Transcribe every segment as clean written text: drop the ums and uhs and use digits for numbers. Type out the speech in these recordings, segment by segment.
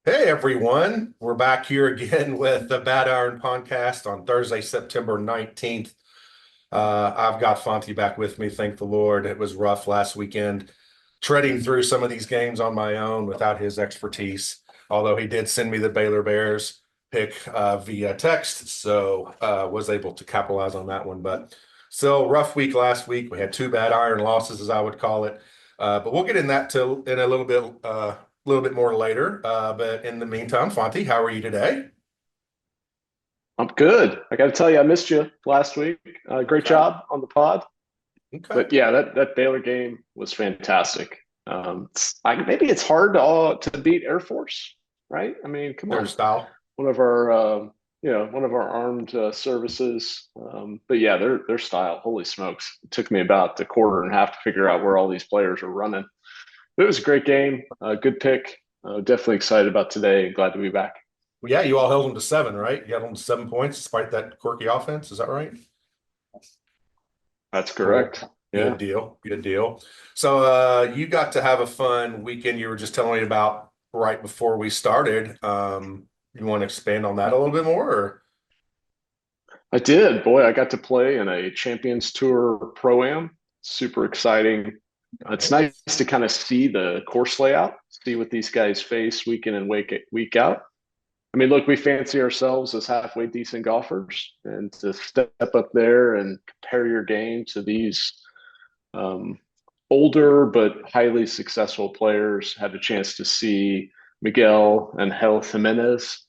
Hey everyone, we're back here again with the Bad Iron Podcast on Thursday, September 19th. I've got Fonty back with me, thank the Lord. It was rough last weekend, treading through some of these games on my own without his expertise, although he did send me the Baylor Bears pick via text, so was able to capitalize on that one. But still, rough week last week. We had two Bad Iron losses, as I would call it. But we'll get in that in a little bit more later. But in the meantime, Fonty, how are you today? I'm good. I got to tell you, I missed you last week. Great Okay. job on the pod. Okay. But yeah, that Baylor game was fantastic. Maybe it's hard to beat Air Force, right? I mean, come Their on, style. one of our one of our armed services. But yeah, their style. Holy smokes! It took me about a quarter and a half to figure out where all these players are running. But it was a great game. Good pick. Definitely excited about today. Glad to be back. Well, yeah, you all held them to seven, right? You held them to 7 points despite that quirky offense. Is that right? That's Cool. correct. Good Yeah. deal. Good deal. So you got to have a fun weekend you were just telling me about right before we started. You want to expand on that a little bit more or I did. Boy, I got to play in a Champions Tour Pro-Am. Super exciting. It's nice nice? to kind of see the course layout, see what these guys face week in and week out. I mean, look, we fancy ourselves as halfway decent golfers, and to step up there and compare your game to these um, older but highly successful players, had a chance to see Miguel and Hel Jimenez,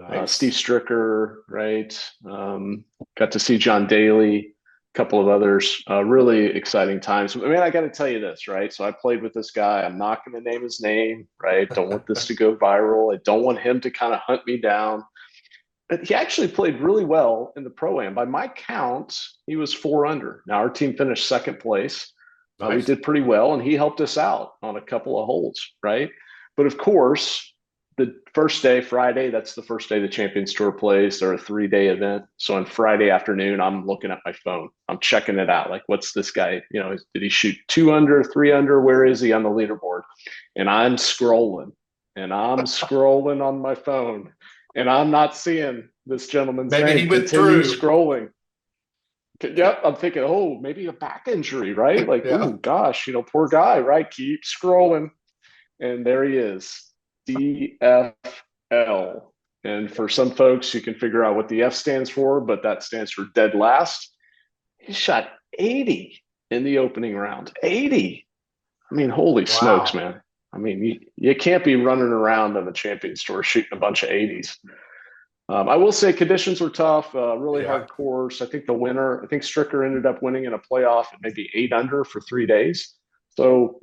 Steve Nice. Stricker, right? Got to see John Daly, a couple of others. Really exciting times. I mean, I got to tell you this, right? So I played with this guy. I'm not going to name his name, right? Don't want this to go viral. I don't want him to kind of hunt me down. But he actually played really well in the pro am. By my count, he was 4 under. Now our team finished second place, so we Nice. did pretty well, and he helped us out on a couple of holes, right? But of course, the first day, Friday, that's the first day the Champions Tour plays. They're a 3 day event. So on Friday afternoon, I'm looking at my phone. I'm checking it out. Like, what's this guy? Did he shoot 2 under, 3 under? Where is he on the leaderboard? And I'm scrolling on my phone, and I'm not seeing this gentleman's Maybe he name. Continue withdrew. scrolling. Yep, I'm thinking, oh, maybe a back injury, right? Like, Yeah. oh gosh, poor guy, right? Keep scrolling, and there he is, DFL. And for some folks, you can figure out what the F stands for, but that stands for dead last. He shot 80 in the opening round. 80. I mean, holy smokes, Wow. man. I mean, you can't be running around on the Champions Tour shooting a bunch of 80s. I will say conditions were tough, really Yeah. hard course. I think Stricker ended up winning in a playoff at maybe 8 under for 3 days. So,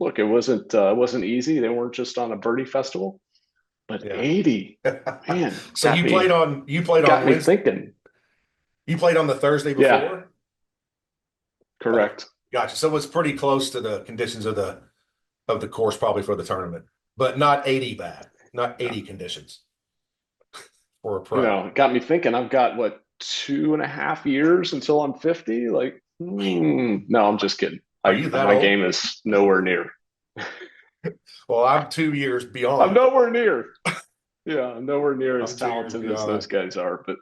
look, it wasn't easy. They weren't just on a birdie festival, but Yeah. 80, man, So you played on got me Wednesday. thinking. You played on the Thursday Yeah, before? Okay. correct. Gotcha. So it was pretty close to the conditions of the course probably for the tournament, but not 80 bad, not Yeah. 80 conditions for a pro. It got me thinking. I've got what, 2.5 years until I'm 50? Like, no, I'm just kidding. Are you that My old? game is nowhere near. Well, I'm 2 years I'm beyond. nowhere near. Yeah, nowhere near as I'm 2 years talented as those beyond. guys are. But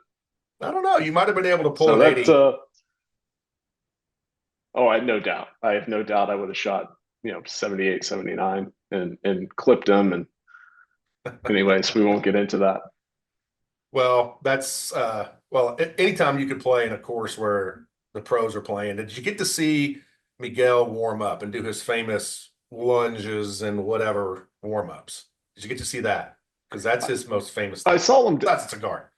I don't know. You might have been able to pull so an 80. oh, I had no doubt. I have no doubt I would have shot, 78, 79 and clipped them. And anyways, we won't get into that. Well, anytime you could play in a course where the pros are playing, did you get to see Miguel warm up and do his famous lunges and whatever warm ups? Did you get to see that? Because that's I, his most famous I thing. saw them. That's a cigar.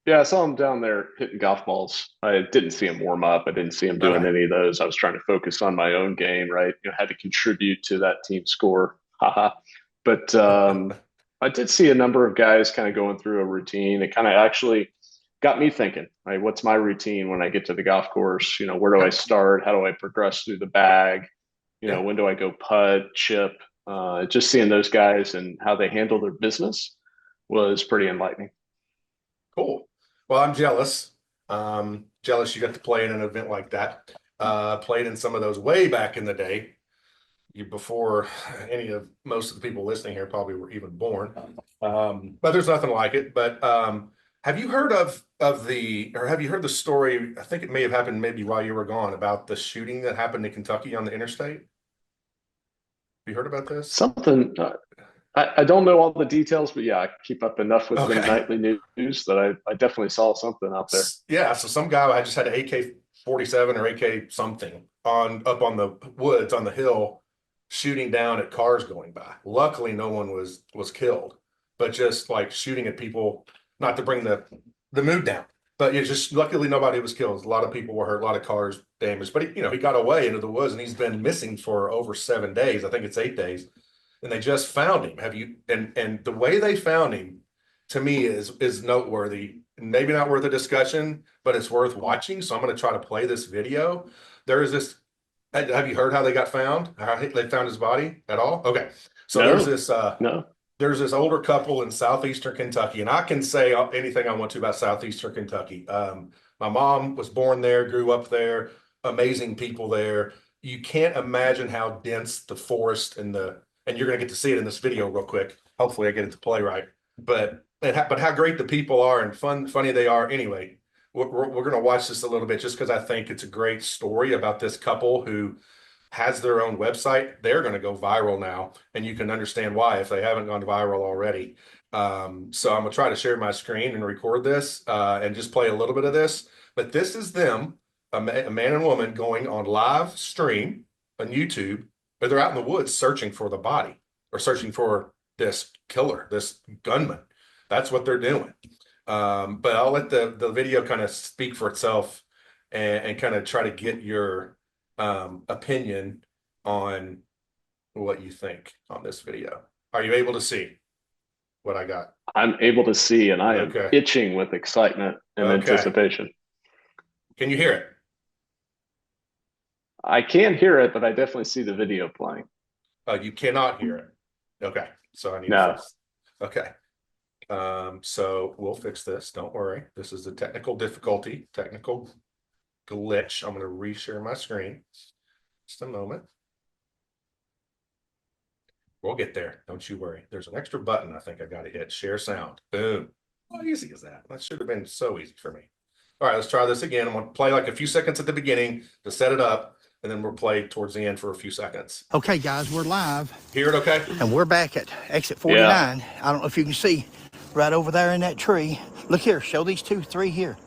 Yeah, I saw him down there hitting golf balls. I didn't see him warm up. I didn't see him doing Okay. any of those. I was trying to focus on my own game, right? Had to contribute to that team score. Haha. But I did see a number of guys kind of going through a routine. It kind of actually got me thinking, right? What's my routine when I get to the golf course? Where do I Yeah. start? How do I progress through the bag? Yeah. When do I go putt, chip? Just seeing those guys and how they handle their business was pretty enlightening. Cool. Well, I'm jealous. Jealous you got to play in an event like that. Played in some of those way back in the day. before any of most of the people listening here probably were even born. But there's nothing like it. But have you heard have you heard the story? I think it may have happened maybe while you were gone, about the shooting that happened in Kentucky on the interstate. Have you heard about this? Something I don't know all the details, but yeah, I keep up enough with the Okay. nightly news that I definitely saw something out there. Yeah, so some guy I just had an AK-47 or AK something up on the woods on the hill, shooting down at cars going by. Luckily, no one was killed, but just like shooting at people, not to bring the mood down. But it's just luckily nobody was killed. A lot of people were hurt, a lot of cars damaged. But he got away into the woods, and he's been missing for over 7 days. I think it's 8 days, and they just found him. And the way they found him, to me, is noteworthy. Maybe not worth a discussion, but it's worth watching. So I'm going to try to play this video. There is this. Have you heard how they got found? How they found his body at all? Okay. So No. there's this older couple in southeastern Kentucky, and I can say anything I want to about southeastern Kentucky. My mom was born there, grew up there, amazing people there. You can't imagine how dense the forest and you're going to get to see it in this video real quick. Hopefully I get it to play right. But how great the people are and funny they are. Anyway, we're going to watch this a little bit just because I think it's a great story about this couple who has their own website. They're going to go viral now, and you can understand why if they haven't gone viral already. So I'm going to try to share my screen and record this and just play a little bit of this. But this is them, a man and woman, going on live stream on YouTube, but they're out in the woods searching for the body or searching for this killer, this gunman. That's what they're doing. But I'll let the video kind of speak for itself and kind of try to get your opinion on what you think on this video. Are you able to see what I got? I'm able to see, and I am itching with excitement and anticipation. Can you hear it? I can hear it, but I definitely see the video playing. You cannot hear it. Okay. So I need to fix. Okay. So we'll fix this. Don't worry. This is a technical difficulty, technical glitch. I'm going to reshare my screen. Just a moment. We'll get there. Don't you worry. There's an extra button I think I got to hit. Share sound. Boom. How easy is that? That should have been so easy for me. All right, let's try this again. I'm going to play like a few seconds at the beginning to set it up, and then we'll play towards the end for a few seconds. Okay, guys, we're live. Hear it okay? And we're back at exit 49. Yeah. I don't know if you can see right over there in that tree. Look here. Show these 2, 3 here.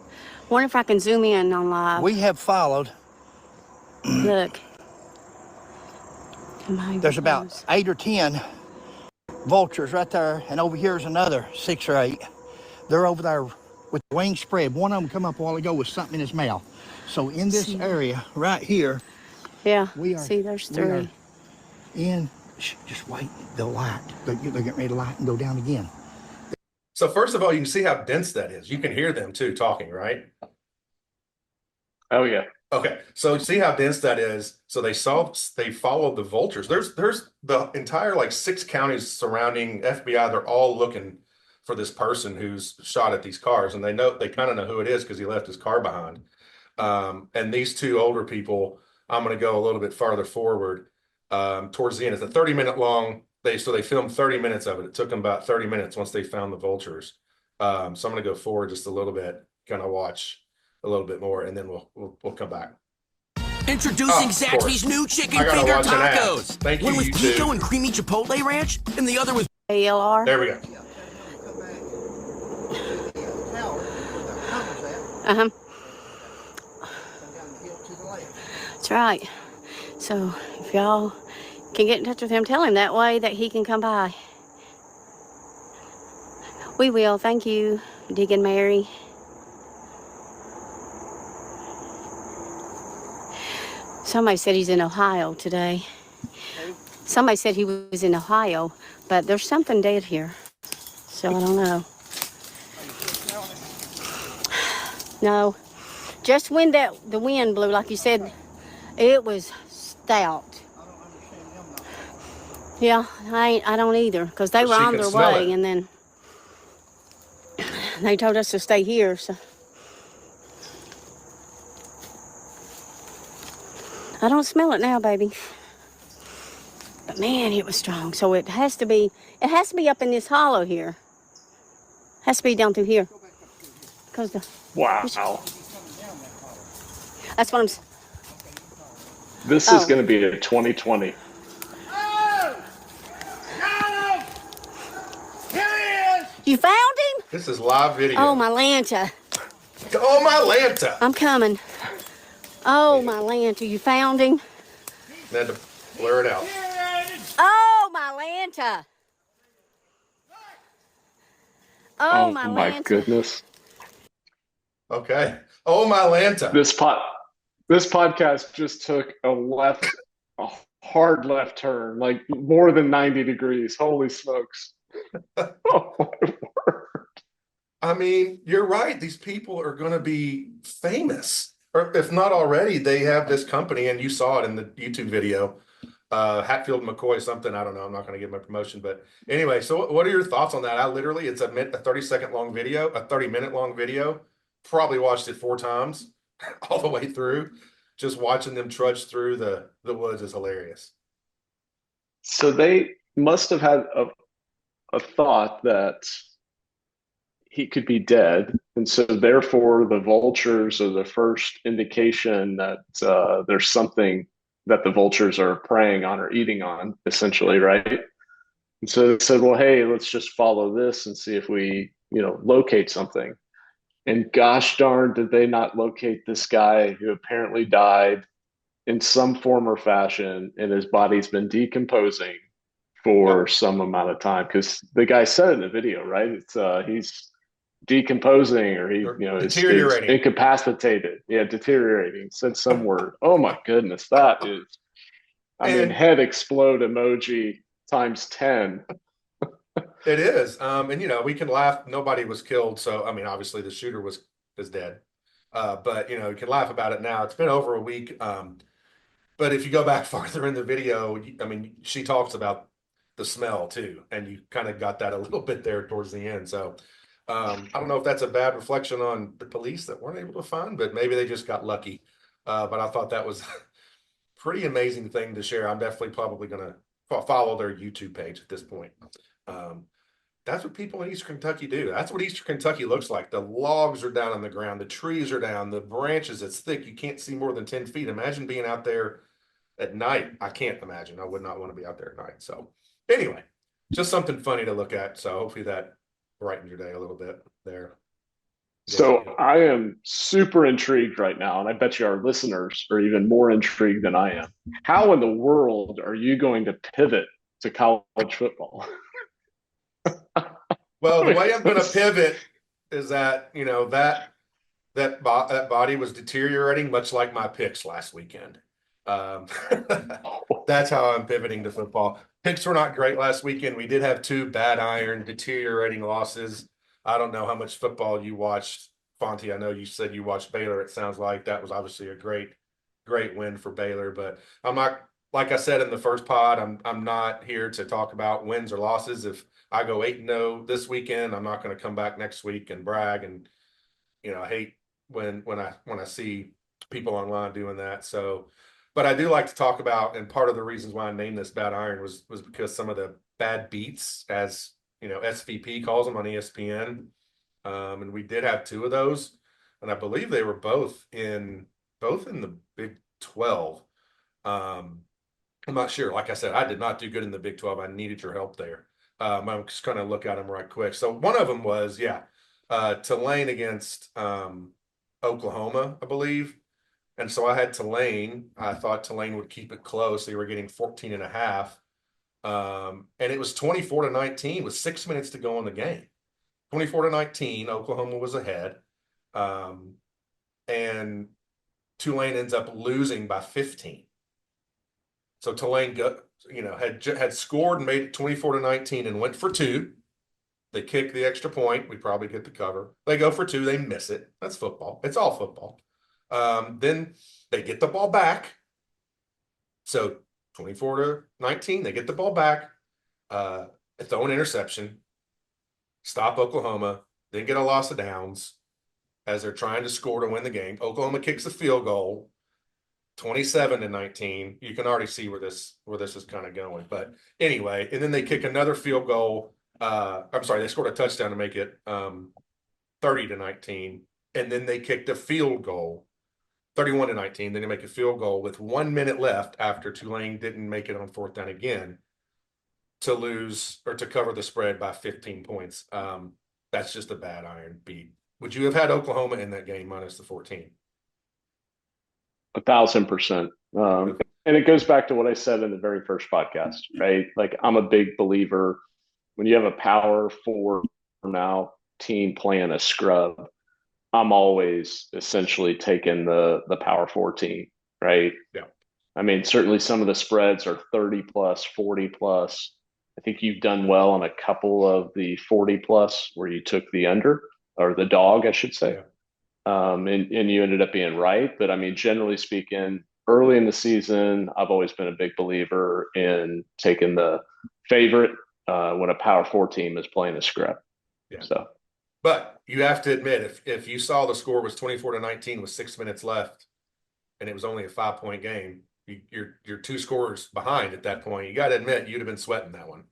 Wonder if I can zoom in on live. We have followed. Look. There's about 8 or 10 vultures right there, and over here's another 6 or 8. They're over there with the wings spread. One of them come up a while ago with something in his mouth. So in this area right here, we are. See, there's 3. Just wait. They'll light. They're getting ready to light and go down again. So first of all, you can see how dense that is. You can hear them too talking, right? Oh yeah. Okay, so see how dense that is. So they followed the vultures. There's the entire like 6 counties surrounding FBI. They're all looking for this person who's shot at these cars, and they kind of know who it is because he left his car behind. And these 2 older people, I'm going to go a little bit farther forward towards the end. It's a 30-minute long. They filmed 30 minutes of it. It took them about 30 minutes once they found the vultures. So I'm going to go forward just a little bit, kind of watch a little bit more, and then we'll come back. Introducing Zaxby's new chicken finger tacos. Thank you. One with pico and creamy chipotle ranch, and the other with ALR. There we go. That's right. So if y'all can get in touch with him, tell him that way that he can come by. We will. Thank you, Diggin' Mary. Somebody said he's in Ohio today. Somebody said he was in Ohio, but there's something dead here. So I don't know. No, just when the wind blew, like you said, it was stout. Yeah, I don't either, because they were on their way, and then they told us to stay here, so. I don't smell it now, baby. But man, it was strong. So it has to be up in this hollow here. Has to be down through here. Because Wow. that's what I'm. This is going to be a 2020. You found him? This is live video. Oh, my Lanta. Oh, my Lanta. I'm coming. Oh, my Lanta. You found him? Had to blur it out. Oh, my Lanta. Oh, my Lanta. Goodness. Okay. Oh, my Lanta. This podcast just took a hard left turn, like more than 90 degrees. Holy smokes. Oh my word. I mean, you're right. These people are going to be famous, or if not already, they have this company, and you saw it in the YouTube video. Hatfield McCoy something. I don't know. I'm not going to give my promotion, but anyway. So, what are your thoughts on that? It's a 30-second long video, a 30-minute long video. Probably watched it 4 times, all the way through. Just watching them trudge through the woods is hilarious. So they must have had a thought that he could be dead, and so therefore the vultures are the first indication that there's something that the vultures are preying on or eating on, essentially, right? And so they said, well, hey, let's just follow this and see if we, locate something. And gosh darn, did they not locate this guy who apparently died in some form or fashion, and his body's been decomposing for some amount of time, because the guy said in the video, right? It's he's decomposing, or he, is incapacitated. Yeah, deteriorating. Said some word. Oh my goodness, that is. I mean, head explode emoji times 10. It is. And we can laugh. Nobody was killed, so I mean, obviously the shooter is dead. But you can laugh about it now. It's been over a week. But if you go back farther in the video, I mean, she talks about the smell too, and you kind of got that a little bit there towards the end. So I don't know if that's a bad reflection on the police that weren't able to find, but maybe they just got lucky. But I thought that was a pretty amazing thing to share. I'm definitely probably going to follow their YouTube page at this point. That's what people in Eastern Kentucky do. That's what Eastern Kentucky looks like. The logs are down on the ground. The trees are down. The branches, it's thick. You can't see more than 10 feet. Imagine being out there at night. I can't imagine. I would not want to be out there at night. So anyway, just something funny to look at. So hopefully that brightens your day a little bit there. So I am super intrigued right now, and I bet you our listeners are even more intrigued than I am. How in the world are you going to pivot to college football? Well, the way I'm going to pivot is that, that body was deteriorating, much like my picks last weekend. That's how I'm pivoting to football. Picks were not great last weekend. We did have 2 bad iron, deteriorating losses. I don't know how much football you watched, Fonty. I know you said you watched Baylor. It sounds like that was obviously a great win for Baylor. But I'm not, like I said in the first pod, I'm not here to talk about wins or losses. If I go 8-0 this weekend, I'm not going to come back next week and brag. And I hate when I see people online doing that. So, but I do like to talk about, and part of the reasons why I named this bad iron was because some of the bad beats, as SVP calls them on ESPN, and we did have 2 of those, and I believe they were both in the Big 12. I'm not sure. Like I said, I did not do good in the Big 12. I needed your help there. I'm just going to look at them right quick. So one of them was, Tulane against Oklahoma, I believe. And so I had Tulane. I thought Tulane would keep it close. They were getting 14.5. And it was 24-19 with 6 minutes to go in the game. 24-19, Oklahoma was ahead. And Tulane ends up losing by 15. So Tulane had scored and made it 24-19 and went for 2. They kick the extra point. We probably get the cover. They go for 2. They miss it. That's football. It's all football. Then they get the ball back. So 24-19, they get the ball back. Throw an interception. Stop Oklahoma. Then get a loss of downs as they're trying to score to win the game. Oklahoma kicks a field goal. 27-19. You can already see where this is kind of going. But anyway, and then they kick another field goal. I'm sorry, they scored a touchdown to make it 30-19. And then they kicked a field goal, 31-19. Then they make a field goal with 1 minute left after Tulane didn't make it on fourth down again to lose or to cover the spread by 15 points. That's just a bad iron beat. Would you have had Oklahoma in that game minus the 14? 1,000%. And it goes back to what I said in the very first podcast, right? Like, I'm a big believer when you have a power four now team playing a scrub. I'm always essentially taking the power four team, right? Yeah. I mean, certainly some of the spreads are 30 plus, 40 plus. I think you've done well on a couple of the 40 plus where you took the under or the dog, I should say. Yeah. And you ended up being right. But I mean, generally speaking, early in the season, I've always been a big believer in taking the favorite when a power four team is playing a scrub. Yeah. So, but you have to admit, if you saw the score was 24-19 with 6 minutes left, and it was only a 5-point game, you're 2 scores behind at that point. You got to admit you'd have been sweating that one.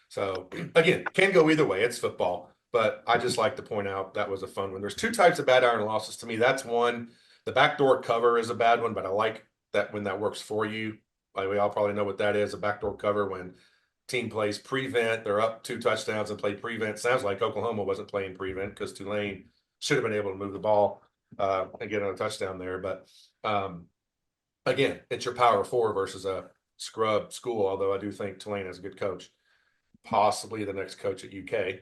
So again, can go either way. It's football. But I just like to point out that was a fun one. There's 2 types of bad iron losses to me. That's one. The backdoor cover is a bad one, but I like that when that works for you. Like, we all probably know what that is, a backdoor cover when team plays prevent, they're up 2 touchdowns and play prevent. Sounds like Oklahoma wasn't playing prevent because Tulane should have been able to move the ball and get on a touchdown there. But again, it's your power four versus a scrub school, although I do think Tulane has a good coach, possibly the next coach at UK.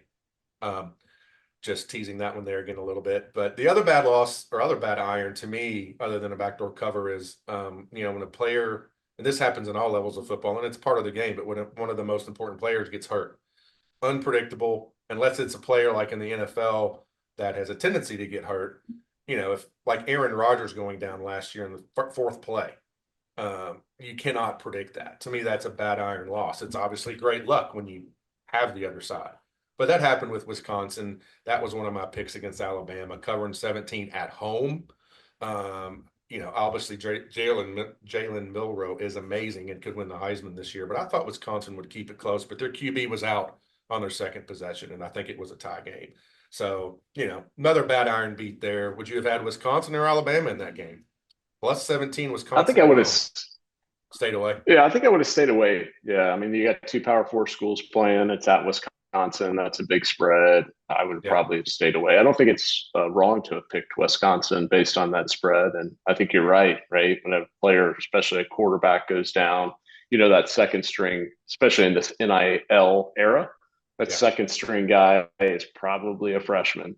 Just teasing that one there again a little bit. But the other bad loss or other bad iron to me, other than a backdoor cover, is when a player, and this happens in all levels of football, and it's part of the game, but when one of the most important players gets hurt, unpredictable, unless it's a player like in the NFL that has a tendency to get hurt. If like Aaron Rodgers going down last year in the fourth play, you cannot predict that. To me, that's a bad iron loss. It's obviously great luck when you have the other side. But that happened with Wisconsin. That was one of my picks against Alabama, covering 17 at home. Obviously Jalen Milroe is amazing and could win the Heisman this year. But I thought Wisconsin would keep it close. But their QB was out on their second possession, and I think it was a tie game. So, another bad iron beat there. Would you have had Wisconsin or Alabama in that game? Plus 17 Wisconsin. I think I would have stayed away. Yeah, I think I would have stayed away. Yeah, I mean, you got 2 power four schools playing. It's at Wisconsin. That's a big spread. I would probably have stayed away. I don't think it's wrong to have picked Wisconsin based on that spread. And I think you're right? When a player, especially a quarterback, goes down, that second string, especially in this NIL era, that second string guy is probably a freshman,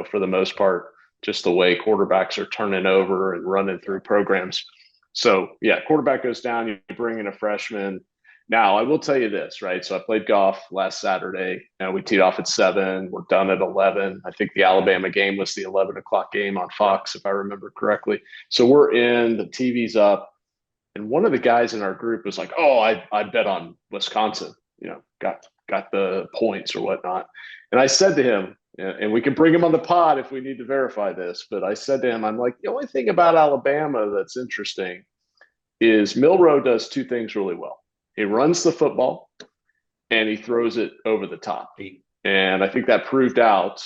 for the most part, just the way quarterbacks are turning over and running through programs. So, quarterback goes down, you bring in a freshman. Now, I will tell you this, right? So I played golf last Saturday, and we teed off at 7. We're done at 11. I think the Alabama game was the 11 o'clock game on Fox, if I remember correctly. So we're in, the TV's up, and one of the guys in our group was like, oh, I bet on Wisconsin, got the points or whatnot. And I said to him, and we can bring him on the pod if we need to verify this, but I said to him, I'm like, the only thing about Alabama that's interesting is Milroe does 2 things really well. He runs the football and he throws it over the top. And I think that proved out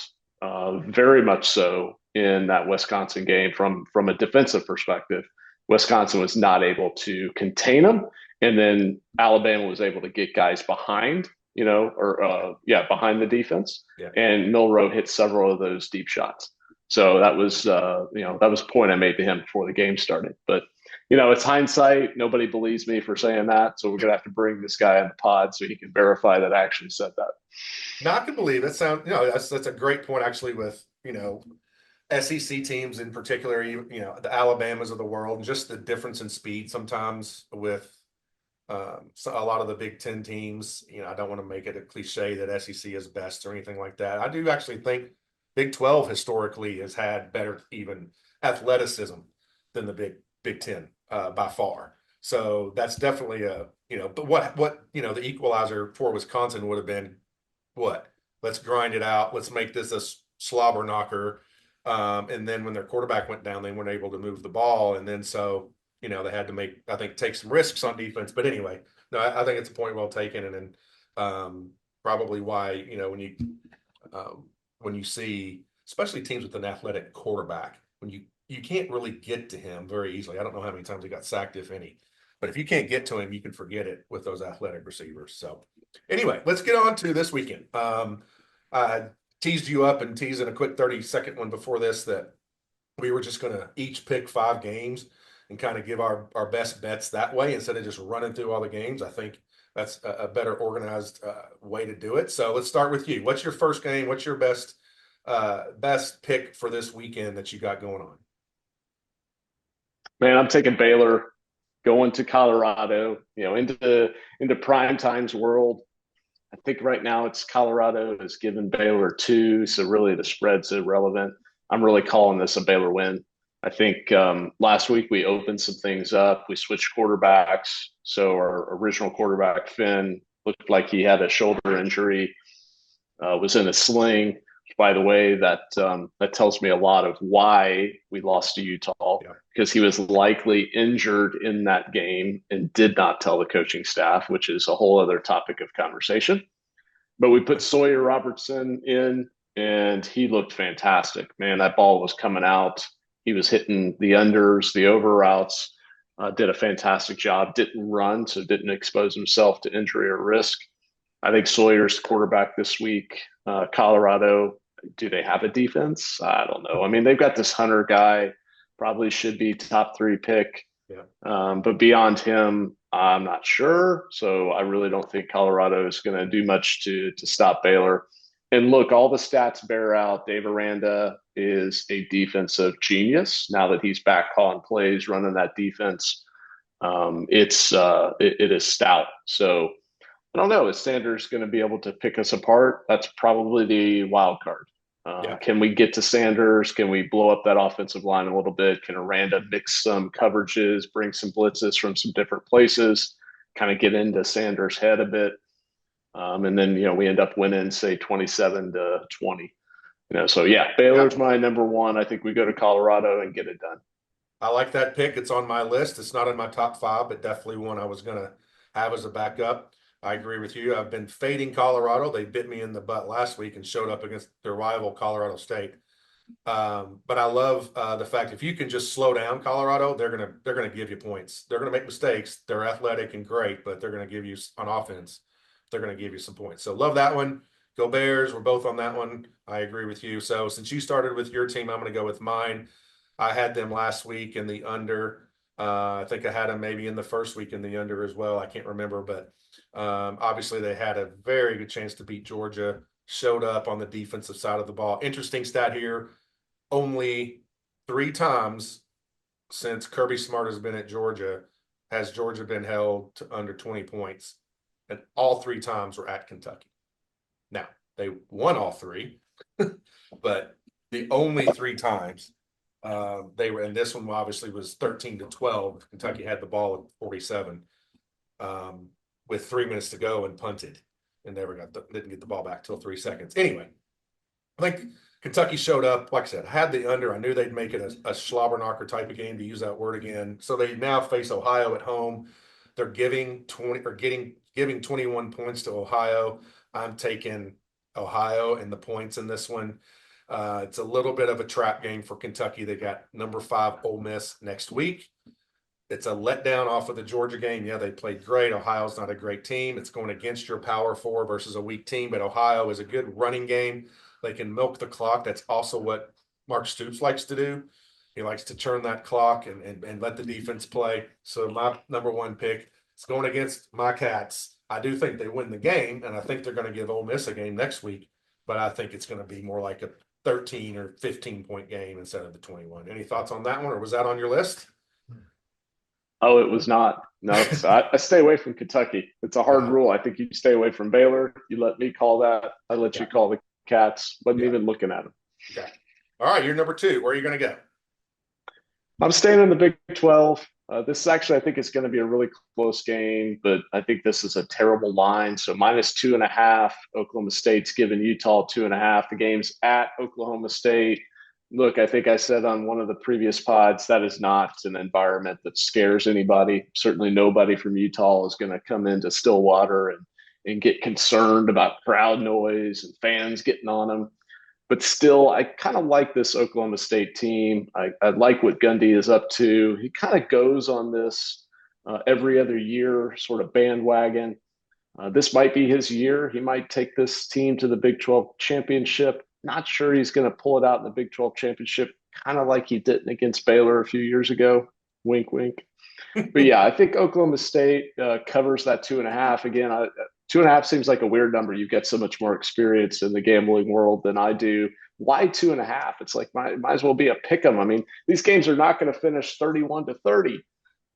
very much so in that Wisconsin game from a defensive perspective. Wisconsin was not able to contain them. And then Alabama was able to get guys behind, behind the defense. Yeah. And Milroe hit several of those deep shots. So that was a point I made to him before the game started. But it's hindsight. Nobody believes me for saying that. So we're going to have to bring this guy on the pod so he can verify that I actually said that. No, I can believe it. That's a great point actually with, SEC teams in particular, the Alabamas of the world, and just the difference in speed sometimes with so a lot of the Big Ten teams. I don't want to make it a cliche that SEC is best or anything like that. I do actually think Big 12 historically has had better even athleticism than the Big Ten by far. So that's definitely but what the equalizer for Wisconsin would have been what? Let's grind it out. Let's make this a slobber knocker. And then when their quarterback went down, they weren't able to move the ball. And then so they had to take some risks on defense. But anyway, no, I think it's a point well taken. And then probably why, when you see, especially teams with an athletic quarterback, when you can't really get to him very easily. I don't know how many times he got sacked, if any. But if you can't get to him, you can forget it with those athletic receivers. So anyway, let's get on to this weekend. I teased you up and teased in a quick 30-second one before this that we were just going to each pick 5 games and kind of give our best bets that way instead of just running through all the games. I think that's a better organized way to do it. So let's start with you. What's your first game? What's your best pick for this weekend that you got going on? Man, I'm taking Baylor going to Colorado, into prime times world. I think right now it's Colorado has given Baylor 2, so really the spread's irrelevant. I'm really calling this a Baylor win. I think last week we opened some things up. We switched quarterbacks. So our original quarterback, Finn, looked like he had a shoulder injury, was in a sling. By the way, that tells me a lot of why we lost to Utah, because he was likely injured in that game and did not tell the coaching staff, which is a whole other topic of conversation. But we put Sawyer Robertson in, and he looked fantastic. Man, that ball was coming out. He was hitting the unders, the over routes, did a fantastic job, didn't run, so didn't expose himself to injury or risk. I think Sawyer's quarterback this week. Colorado, do they have a defense? I don't know. I mean, they've got this Hunter guy, probably should be top 3 pick. Yeah. But beyond him, I'm not sure. So I really don't think Colorado is going to do much to stop Baylor. And look, all the stats bear out. Dave Aranda is a defensive genius. Now that he's back calling plays, running that defense, it is stout. So I don't know. Is Sanders going to be able to pick us apart? That's probably the wild card. Can we get to Sanders? Can we blow up that offensive line a little bit? Can Aranda mix some coverages, bring some blitzes from some different places, kind of get into Sanders' head a bit? And then, we end up winning, say, 27-20. So yeah, Baylor's my number 1. I think we go to Colorado and get it done. I like that pick. It's on my list. It's not in my top 5, but definitely one I was going to have as a backup. I agree with you. I've been fading Colorado. They bit me in the butt last week and showed up against their rival, Colorado State. But I love the fact if you can just slow down Colorado, they're gonna give you points. They're gonna make mistakes. They're athletic and great, but they're gonna give you on offense. They're gonna give you some points. So love that one. Go Bears. We're both on that one. I agree with you. So since you started with your team, I'm gonna go with mine. I had them last week in the under. I think I had them maybe in the first week in the under as well. I can't remember, but obviously they had a very good chance to beat Georgia, showed up on the defensive side of the ball. Interesting stat here. Only 3 times since Kirby Smart has been at Georgia has Georgia been held to under 20 points, and all 3 times were at Kentucky. Now, they won all 3, but the only 3 times they were, and this one obviously was 13-12. Kentucky had the ball at 47 with 3 minutes to go and punted and didn't get the ball back till 3 seconds. Anyway, I think Kentucky showed up. Like I said, I had the under. I knew they'd make it a slobberknocker type of game, to use that word again. So they now face Ohio at home. They're giving 21 points to Ohio. I'm taking Ohio and the points in this one. It's a little bit of a trap game for Kentucky. They got number 5 Ole Miss next week. It's a letdown off of the Georgia game. Yeah, they played great. Ohio's not a great team. It's going against your Power 4 versus a weak team, but Ohio is a good running game. They can milk the clock. That's also what Mark Stoops likes to do. He likes to turn that clock and let the defense play. So my number 1 pick is going against my Cats. I do think they win the game, and I think they're going to give Ole Miss a game next week, but I think it's going to be more like a 13 or 15-point game instead of the 21. Any thoughts on that one, or was that on your list? Oh, it was not. No, I stay away from Kentucky. It's a hard rule. I think you stay away from Baylor. You let me call that. I let you call the Cats. Wasn't even looking at them. Okay. All right, you're number 2. Where are you going to go? I'm staying in the Big 12. This actually, I think, is going to be a really close game, but I think this is a terrible line. So -2.5. Oklahoma State's giving Utah 2.5. The game's at Oklahoma State. look, I think I said on one of the previous pods that is not an environment that scares anybody. Certainly, nobody from Utah is going to come into Stillwater and get concerned about crowd noise and fans getting on them. But still, I kind of like this Oklahoma State team. I like what Gundy is up to. He kind of goes on this every other year sort of bandwagon. This might be his year. He might take this team to the Big 12 championship. Not sure he's going to pull it out in the Big 12 championship, kind of like he didn't against Baylor a few years ago. Wink, wink. But yeah, I think Oklahoma State covers that 2.5. Again, 2.5 seems like a weird number. You've got so much more experience in the gambling world than I do. Why 2.5? It's like might as well be a pick 'em. I mean, these games are not going to finish 31-30.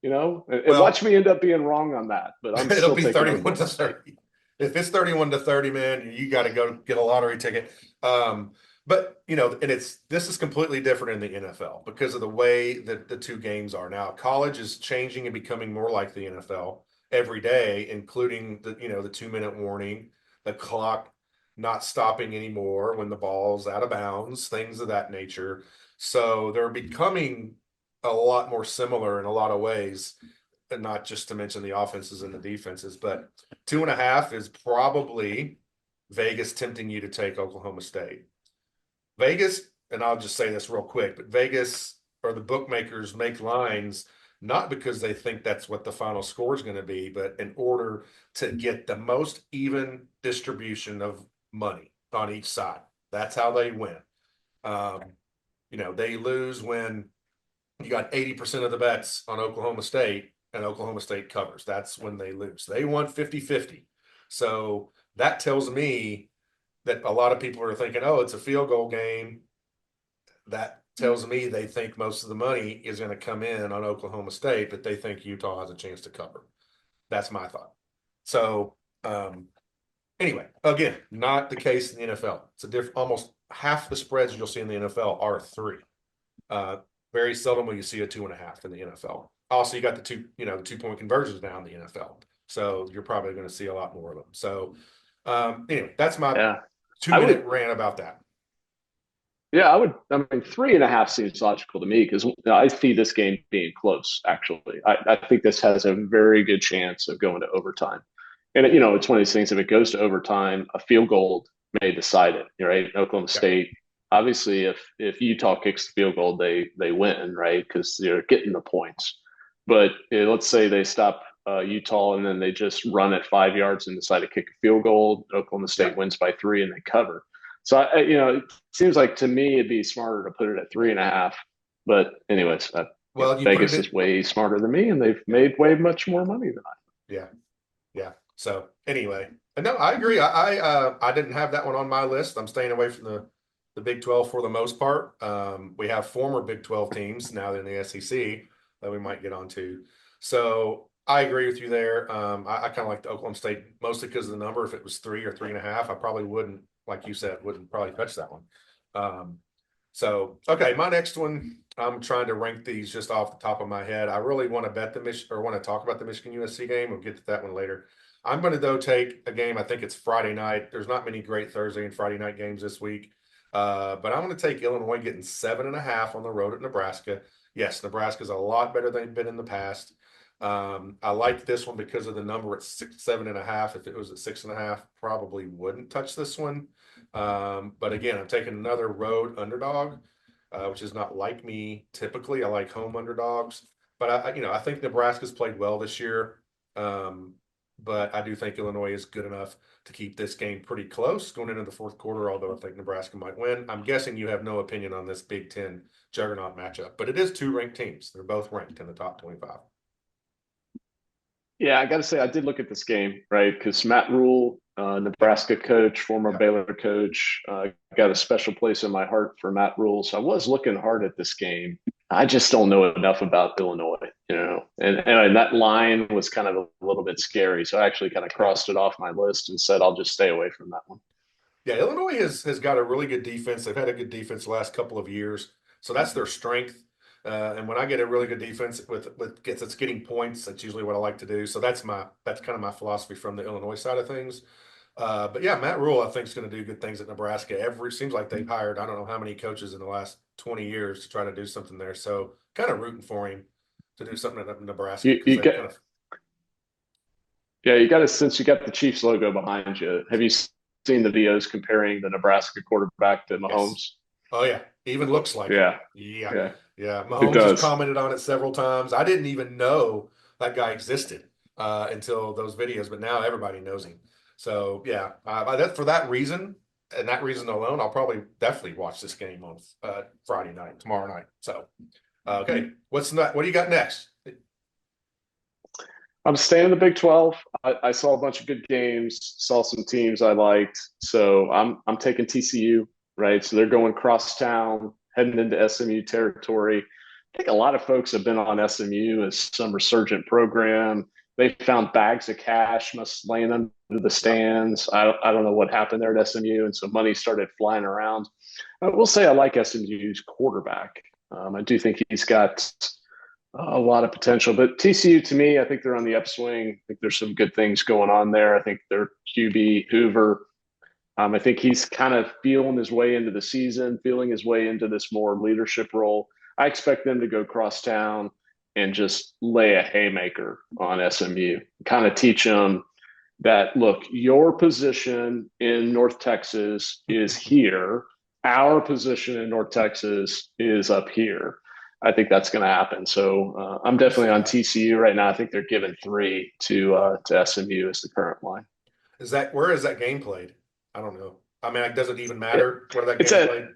And Well, watch me end up being wrong on that. But I'm it'll still be taking 31-30. If it's 31-30, man, you got to go get a lottery ticket. But and this is completely different in the NFL because of the way that the two games are now. College is changing and becoming more like the NFL every day, including the 2-minute warning, the clock not stopping anymore when the ball's out of bounds, things of that nature. So they're becoming a lot more similar in a lot of ways, and not just to mention the offenses and the defenses, but 2.5 is probably Vegas tempting you to take Oklahoma State. Vegas, and I'll just say this real quick, but Vegas or the bookmakers make lines not because they think that's what the final score is going to be, but in order to get the most even distribution of money on each side. That's how they win. They lose when you got 80% of the bets on Oklahoma State and Oklahoma State covers. That's when they lose. They won 50-50. So that tells me that a lot of people are thinking, oh, it's a field goal game. That tells me they think most of the money is going to come in on Oklahoma State, but they think Utah has a chance to cover. That's my thought. So anyway, again, not the case in the NFL. It's almost half the spreads you'll see in the NFL are 3. Very seldom will you see a 2.5 in the NFL. Also, you got the 2-point conversions now in the NFL. So you're probably going to see a lot more of them. So anyway, that's my 2-minute rant about that. Yeah, I mean, 3.5 seems logical to me because I see this game being close, actually. I think this has a very good chance of going to overtime. And, it's one of these things, if it goes to overtime, a field goal may decide it, right? Oklahoma State, obviously, if Utah kicks the field goal, they win, right? Because they're getting the points. But let's say they stop Utah and then they just run at 5 yards and decide to kick a field goal. Oklahoma State wins by 3 and they cover. So, it seems like to me it'd be smarter to put it at 3.5. But anyways, Vegas is way smarter than me and they've made way much more money than I have. Yeah. So anyway, no, I agree. I didn't have that one on my list. I'm staying away from the Big 12 for the most part. We have former Big 12 teams now in the SEC that we might get onto. So I agree with you there. I kind of like the Oklahoma State mostly because of the number. If it was 3 or 3.5, I probably wouldn't, like you said, wouldn't probably touch that one. So okay, my next one, I'm trying to rank these just off the top of my head. I really want to bet want to talk about the Michigan USC game. We'll get to that one later. I'm going to though take a game. I think it's Friday night. There's not many great Thursday and Friday night games this week. But I'm going to take Illinois getting 7.5 on the road at Nebraska. Yes, Nebraska's a lot better than they've been in the past. I like this one because of the number at 7.5. If it was at 6.5, probably wouldn't touch this one. But again, I'm taking another road underdog, which is not like me typically. I like home underdogs, but I think Nebraska's played well this year. But I do think Illinois is good enough to keep this game pretty close going into the fourth quarter, although I think Nebraska might win. I'm guessing you have no opinion on this Big Ten juggernaut matchup, but it is 2 ranked teams. They're both ranked in the top 25. Yeah, I got to say, I did look at this game, right? Because Matt Rule, Nebraska coach, former Baylor coach, got a special place in my heart for Matt Rule. So I was looking hard at this game. I just don't know enough about Illinois, and that line was kind of a little bit scary. So I actually kind of crossed it off my list and said, I'll just stay away from that one. Yeah, Illinois has got a really good defense. They've had a good defense the last couple of years. So that's their strength. And when I get a really good defense it's getting points, that's usually what I like to do. So that's kind of my philosophy from the Illinois side of things. But yeah, Matt Rule, I think, is going to do good things at Nebraska. Seems like they've hired, I don't know how many coaches in the last 20 years to try to do something there. So kind of rooting for him to do something at Nebraska You, because you they get, kind of. yeah, you got to, since you got the Chiefs logo behind you, have you seen the videos comparing the Nebraska quarterback to Yes. Mahomes? Oh yeah, even looks like Yeah, him. Yeah, yeah, yeah. it Mahomes has does. commented on it several times. I didn't even know that guy existed until those videos, but now everybody knows him. So yeah, that for that reason and that reason alone, I'll probably definitely watch this game on Friday night, tomorrow night. So okay, what do you got next? I'm staying in the Big 12. I saw a bunch of good games, saw some teams I liked. So I'm taking TCU, right? So they're going cross town, heading into SMU territory. I think a lot of folks have been on SMU as some resurgent program. They found bags of cash, must laying under the stands. I don't know what happened there at SMU, and so money started flying around. I will say I like SMU's quarterback. I do think he's got a lot of potential. But TCU, to me, I think they're on the upswing. I think there's some good things going on there. I think their QB Hoover. I think he's kind of feeling his way into the season, feeling his way into this more leadership role. I expect them to go cross town and just lay a haymaker on SMU, kind of teach them that, look, your position in North Texas is here. Our position in North Texas is up here. I think that's going to happen. So I'm definitely on TCU right now. I think they're giving 3 to SMU as the current line. Where is that game played? I don't know. I mean, does it even It, matter where that it's game's at played?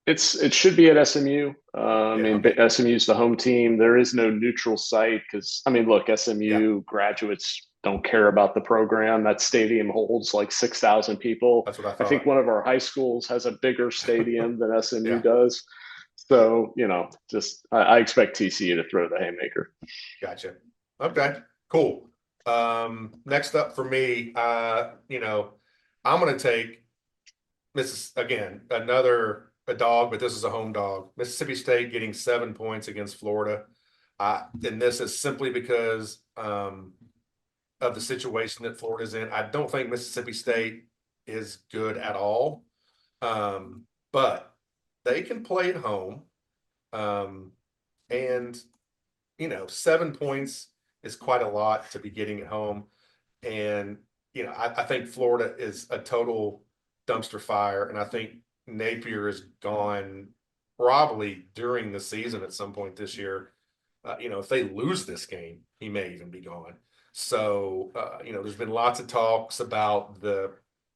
it should be at SMU. I Yeah, mean, okay. SMU is the home team. There is no neutral site because, I mean, look, Yeah, SMU graduates don't care about the program. That stadium holds like 6,000 people. that's what I I think thought. one of our high schools has a bigger stadium than SMU Yeah, does. So, just I expect TCU to throw the haymaker. gotcha. Okay, cool. Next up for me, I'm gonna take again, a dog, but this is a home dog. Mississippi State getting 7 points against Florida. And this is simply because of the situation that Florida's in. I don't think Mississippi State is good at all. But they can play at home. And 7 points is quite a lot to be getting at home. And, I think Florida is a total dumpster fire. And I think Napier is gone probably during the season at some point this year. If they lose this game, he may even be gone. So, there's been lots of talks about the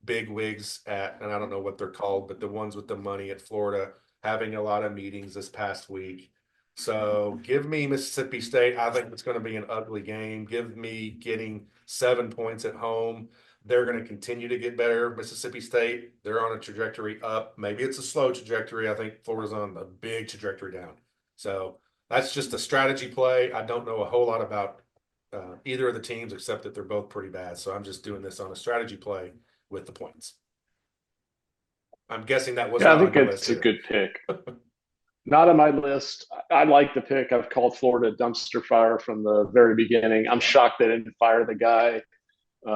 big wigs and I don't know what they're called, but the ones with the money at Florida having a lot of meetings this past week. So give me Mississippi State. I think it's going to be an ugly game. Give me getting 7 points at home. They're going to continue to get better. Mississippi State, they're on a trajectory up. Maybe it's a slow trajectory. I think Florida's on a big trajectory down. So that's just a strategy play. I don't know a whole lot about either of the teams except that they're both pretty bad. So I'm just doing this on a strategy play with the points. I'm guessing that was Yeah, I not on think your list it's a either. good pick. Not on my list. I like the pick. I've called Florida dumpster fire from the very beginning. I'm shocked they didn't fire the guy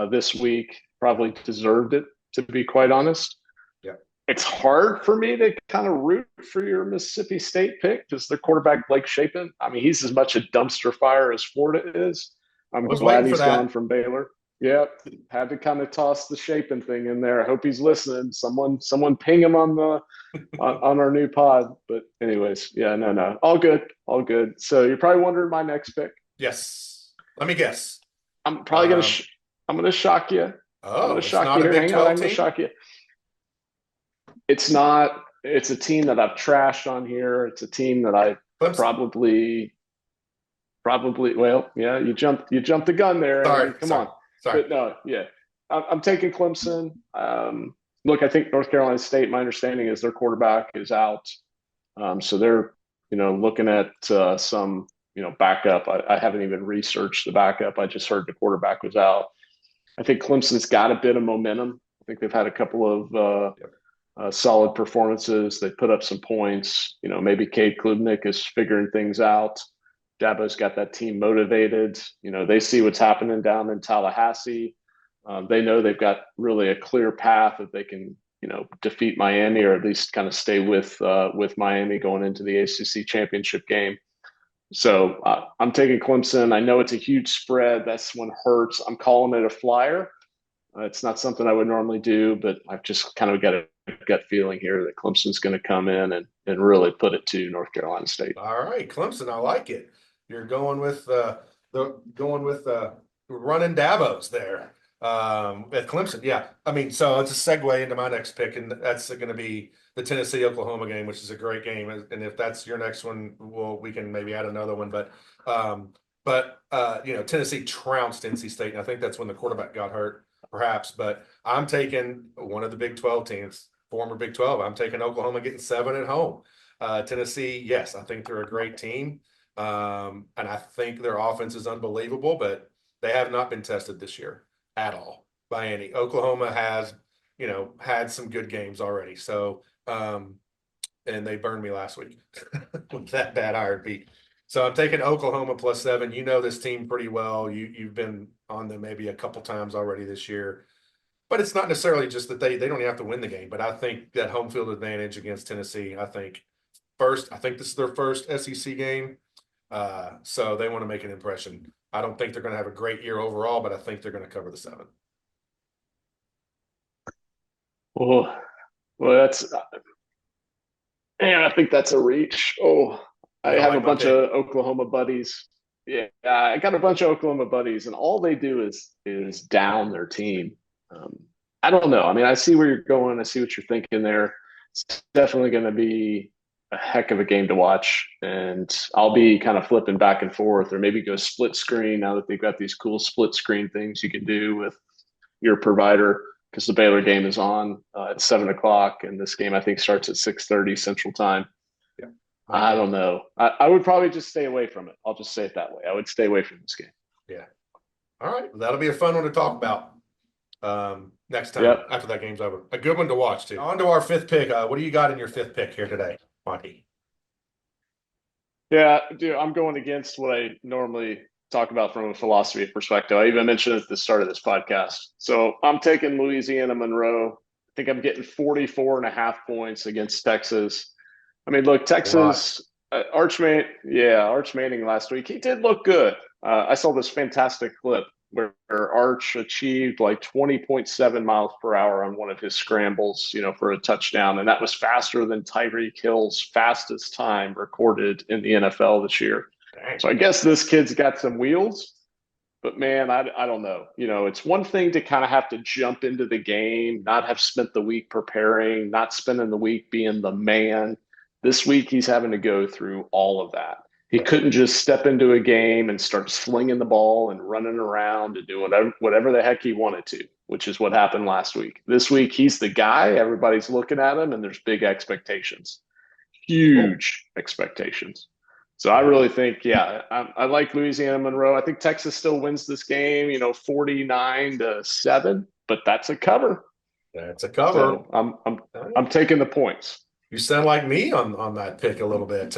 this week. Probably deserved it, to be quite honest. Yeah. It's hard for me to kind of root for your Mississippi State pick because their quarterback, Blake Shapen, I mean, he's as much a dumpster fire as Florida is. I'm I was glad waiting for he's gone that. from Baylor. Yep, had to kind of toss the Shapen thing in there. I hope he's listening. Someone ping him on the on our new pod. But anyways, yeah, no, all good, all good. So you're probably wondering my next pick. Yes. Let me guess. I'm probably I'm gonna shock you. I'm gonna It's shock not you a here. Big Hang on, 12 I'm gonna team? shock you. It's not. It's a team that I've trashed on here. It's a team that I Clemson. probably. Well, yeah, you jumped the gun there, Andy. Come on. Sorry. But no, yeah, I'm taking Clemson. Look, I think North Carolina State. My understanding is their quarterback is out, so they're looking at some backup. I haven't even researched the backup. I just heard the quarterback was out. I think Clemson's got a bit of momentum. I think they've had a couple of solid performances. They put up some points. Maybe Cade Klubnik is figuring things out. Dabo's got that team motivated. They see what's happening down in Tallahassee. They know they've got really a clear path that they can, defeat Miami, or at least kind of stay with Miami going into the ACC championship game. So I'm taking Clemson. I know it's a huge spread. That's one hurts. I'm calling it a flyer. It's not something I would normally do, but I've just kind of got a gut feeling here that Clemson's going to come in and really put it to North Carolina State. All right, Clemson, I like it. You're going with running Davos there at Clemson. Yeah, I mean, so it's a segue into my next pick, and that's going to be the Tennessee-Oklahoma game, which is a great game. And if that's your next one, we can maybe add another one. But Tennessee trounced NC State, and I think that's when the quarterback got hurt, perhaps. But I'm taking one of the Big 12 teams, former Big 12. I'm taking Oklahoma getting 7 at home. Tennessee, yes, I think they're a great team. And I think their offense is unbelievable, but they have not been tested this year at all by any. Oklahoma has, had some good games already. So, and they burned me last week with that bad iron beat. So I'm taking Oklahoma plus 7. You know this team pretty well. You've been on them maybe a couple times already this year. But it's not necessarily just that they don't even have to win the game. But I think that home field advantage against Tennessee, I think this is their first SEC game. So they want to make an impression. I don't think they're going to have a great year overall, but I think they're going to cover the 7. Well, I think that's a reach. I have a bunch of Oklahoma buddies. Yeah, I got a bunch of Oklahoma buddies, and all they do is down their team. I don't know. I mean, I see where you're going. I see what you're thinking there. It's definitely going to be a heck of a game to watch, and I'll be kind of flipping back and forth, or maybe go split screen now that they've got these cool split screen things you can do with your provider, because the Baylor game is on at 7:00, and this game I think starts at 6:30 Central Time. Yeah. I don't know. I would probably just stay away from it. I'll just say it that way. I would stay away from this game. Yeah. All right. Well, that'll be a fun one to talk about next time after that game's over. A good one to watch too. On to our 5th pick. What do you got in your 5th pick here today, Fonty? Yeah, dude, I'm going against what I normally talk about from a philosophy perspective. I even mentioned it at the start of this podcast. So I'm taking Louisiana Monroe. I think I'm getting 44.5 points against Texas. I mean, look, Texas, Arch Manning last week, he did look good. I saw this fantastic clip where Arch achieved like 20.7 miles per hour on one of his scrambles, for a touchdown. And that was faster than Tyreek Hill's fastest time recorded in the NFL this year. Dang. So I guess this kid's got some wheels, but man, I don't know. It's one thing to kind of have to jump into the game, not have spent the week preparing, not spending the week being the man. This week, he's having to go through all of that. He couldn't just step into a game and start slinging the ball and running around and doing whatever the heck he wanted to, which is what happened last week. This week, he's the guy. Everybody's looking at him, and there's big expectations, huge expectations. So I really think, I like Louisiana Monroe. I think Texas still wins this game, 49-7, but that's a cover. That's a cover. So I'm taking the points. You sound like me on that pick a little bit,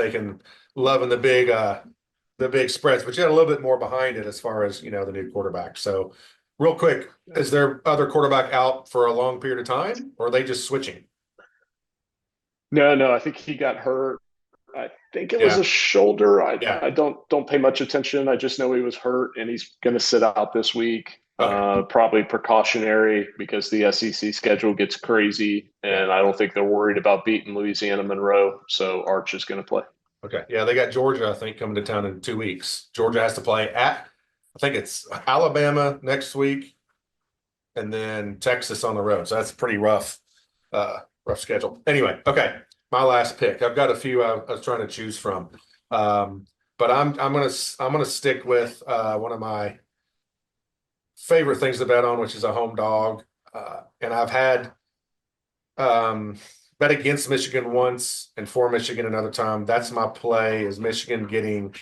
loving the big spreads, but you had a little bit more behind it as far as, the new quarterback. So real quick, is there other quarterback out for a long period of time, or are they just switching? No, I think he got hurt. I think it was a shoulder. I don't pay much attention. I just know he was hurt, and he's going to sit out this week. Okay. Probably precautionary because the SEC schedule gets crazy, and I don't think they're worried about beating Louisiana Monroe. So Arch is going to play. Okay. Yeah, they got Georgia, I think, coming to town in 2 weeks. Georgia has to play at, I think it's Alabama next week, and then Texas on the road. So that's a pretty rough schedule. Anyway, okay. My last pick. I've got a few I was trying to choose from, but I'm gonna stick with one of my favorite things to bet on, which is a home dog. And I've had bet against Michigan once and for Michigan another time. That's my play. Is Michigan getting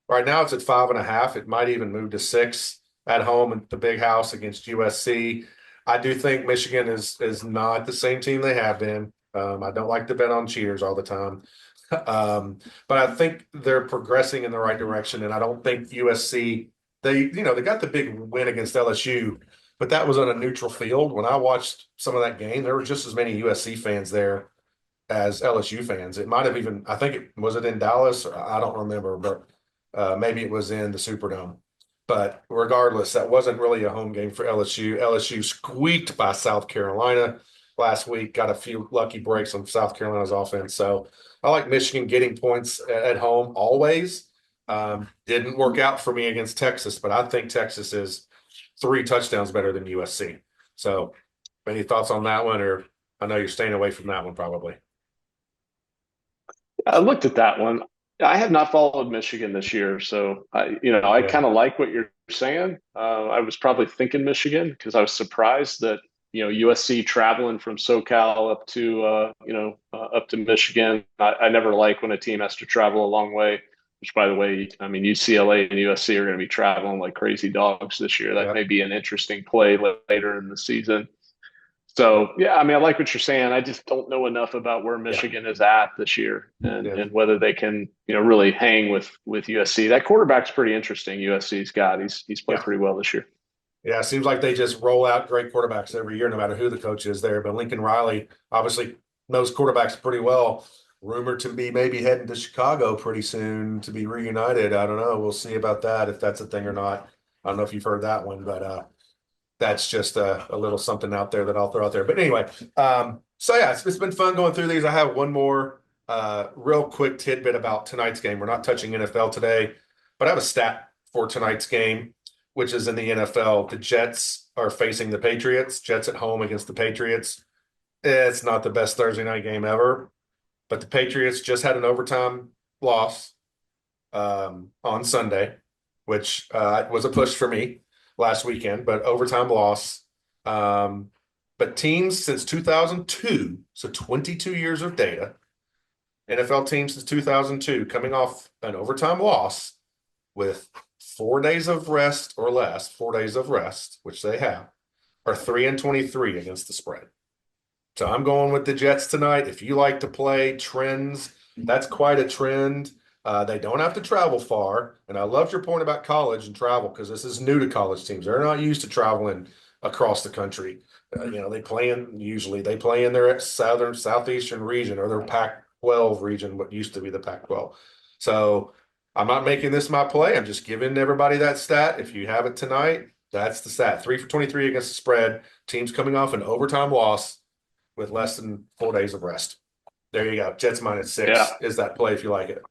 right now? It's at 5.5. It might even move to 6 at home at the big house against USC. I do think Michigan is not the same team they have been. I don't like to bet on cheaters all the time. But I think they're progressing in the right direction. And I don't think USC, they got the big win against LSU but that was on a neutral field. When I watched some of that game, there were just as many USC fans there as LSU fans. It might have even, I think it was in Dallas, or I don't remember, but maybe it was in the Superdome. But regardless, that wasn't really a home game for LSU. LSU squeaked by South Carolina last week, got a few lucky breaks on South Carolina's offense. So I like Michigan getting points at home always. Didn't work out for me against Texas, but I think Texas is 3 touchdowns better than USC. So any thoughts on that one? Or I know you're staying away from that one probably. I looked at that one. I have not followed Michigan this year, so I Yeah. kind of like what you're saying. I was probably thinking Michigan because I was surprised that USC traveling from SoCal up to up to Michigan. I never like when a team has to travel a long way. Which, by the way, I mean UCLA and USC are going to be traveling like crazy dogs this year. That Yeah. may be an interesting play later in the season. So yeah, I mean, I like what you're saying. I just don't know enough about where Michigan is at this year and whether they can, really hang with USC. That quarterback's pretty interesting. USC's got he's played pretty well this year. Yeah, it seems like they just roll out great quarterbacks every year, no matter who the coach is there. But Lincoln Riley obviously knows quarterbacks pretty well. Rumored to be maybe heading to Chicago pretty soon to be reunited. I don't know. We'll see about that if that's a thing or not. I don't know if you've heard that one, but that's just a little something out there that I'll throw out there. But anyway, so yeah, it's been fun going through these. I have one more real quick tidbit about tonight's game. We're not touching NFL today, but I have a stat for tonight's game, which is in the NFL. The Jets are facing the Patriots. Jets at home against the Patriots. It's not the best Thursday night game ever, but the Patriots just had an overtime loss on Sunday, which was a push for me last weekend, but overtime loss. But teams since 2002, so 22 years of data, NFL teams since 2002 coming off an overtime loss with 4 days of rest or less, 4 days of rest, which they have, are 3-23 against the spread. So I'm going with the Jets tonight. If you like to play trends, that's quite a trend. They don't have to travel far. And I loved your point about college and travel because this is new to college teams. They're not used to traveling across the country. They play in their southeastern region or their Pac-12 region, what used to be the Pac-12. So I'm not making this my play. I'm just giving everybody that stat. If you have it tonight, that's the stat. 3 for 23 against the spread. Teams coming off an overtime loss with less than 4 days of rest. There you go. Jets -6 is that play if you like it.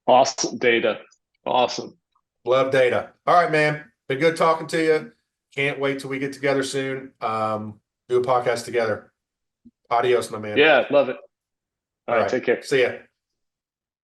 Awesome data. Awesome. Love data. All right, man. Been good talking to you. Can't wait till we get together soon. Do a podcast together. Adios, my man. Yeah, love it. All right, right. take care. See ya.